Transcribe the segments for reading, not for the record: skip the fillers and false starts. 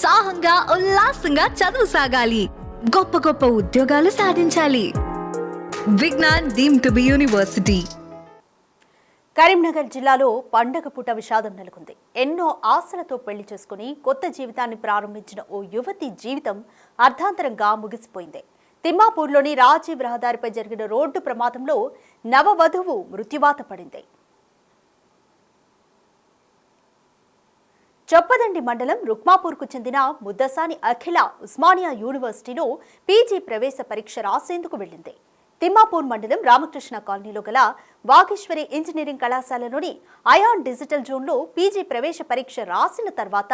ఉత్సాహంగా ఉల్లాసంగా చదువు సాగాలి, గొప్ప గొప్ప ఉద్యోగాలు సాధించాలి. Vignan deemed to be university. Karimnagar జిల్లాలో పండగ పూట విషాదం నెలకొంది. ఎన్నో ఆశలతో పెళ్లి చేసుకుని కొత్త జీవితాన్ని ప్రారంభించిన ఓ యువతి జీవితం అర్ధాంతరంగా ముగిసిపోయింది. తిమ్మాపూర్లోని రాజీవ్ రహదారిపై జరిగిన రోడ్డు ప్రమాదంలో నవవధువు మృత్యువాత పడింది. చొప్పదండి మండలం రుక్మాపూర్కు చెందిన ముద్దసాని అఖిల ఉస్మానియా యూనివర్సిటీలో పీజీ ప్రవేశ పరీక్ష రాసేందుకు వెళ్లింది. తిమ్మాపూర్ మండలం రామకృష్ణ కాలనీలో గల వాగేశ్వరి ఇంజనీరింగ్ కళాశాలలోని అయాన్ డిజిటల్ జోన్లో పీజీ ప్రవేశ పరీక్ష రాసిన తర్వాత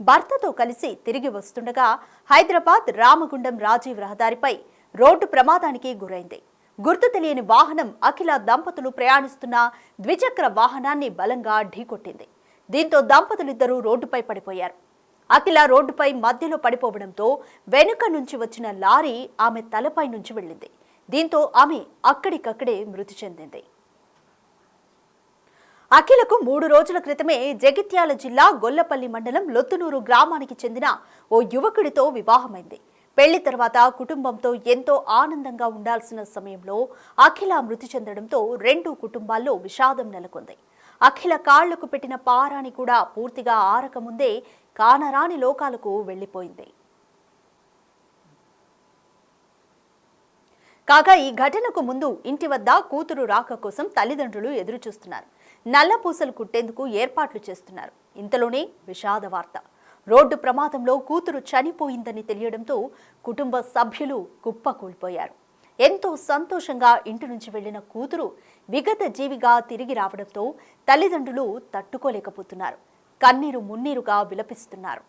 భర్తతో కలిసి తిరిగి వస్తుండగా హైదరాబాద్ రామగుండం రాజీవ్ రహదారిపై రోడ్డు ప్రమాదానికి గురైంది. గుర్తు తెలియని వాహనం అఖిల దంపతులు ప్రయాణిస్తున్న ద్విచక్ర వాహనాన్ని బలంగా ఢీకొట్టింది. దీంతో దంపతులిద్దరూ రోడ్డుపై పడిపోయారు. అఖిల రోడ్డుపై మధ్యలో పడిపోవడంతో వెనుక నుంచి వచ్చిన లారీ ఆమె తలపై నుంచి వెళ్ళింది. దీంతో ఆమె అక్కడికక్కడే మృతి చెందింది. అఖిలకు 3 రోజుల క్రితమే జగిత్యాల జిల్లా గొల్లపల్లి మండలం లొత్తునూరు గ్రామానికి చెందిన ఓ యువకుడితో వివాహమైంది. పెళ్లి తర్వాత కుటుంబంతో ఎంతో ఆనందంగా ఉండాల్సిన సమయంలో అఖిల మృతి చెందడంతో 2 కుటుంబాల్లో విషాదం నెలకొంది. అఖిల కాళ్లకు పెట్టిన పారాని కూడా పూర్తిగా ఆరకముందే కానరాని లోకాలకు వెళ్లిపోయింది. కాగా ఈ ఘటనకు ముందు ఇంటి వద్ద కూతురు రాక కోసం తల్లిదండ్రులు ఎదురుచూస్తున్నారు. నల్లపూసలు కుట్టేందుకు ఏర్పాట్లు చేస్తున్నారు. ఇంతలోనే విషాద వార్త. రోడ్డు ప్రమాదంలో కూతురు చనిపోయిందని తెలియడంతో కుటుంబ సభ్యులు కుప్పకూలిపోయారు. ఎంతో సంతోషంగా ఇంటి నుంచి వెళ్లిన కూతురు విగత జీవిగా తిరిగి రావడంతో తల్లిదండ్రులు తట్టుకోలేకపోతున్నారు. కన్నీరు మున్నీరుగా విలపిస్తున్నారు.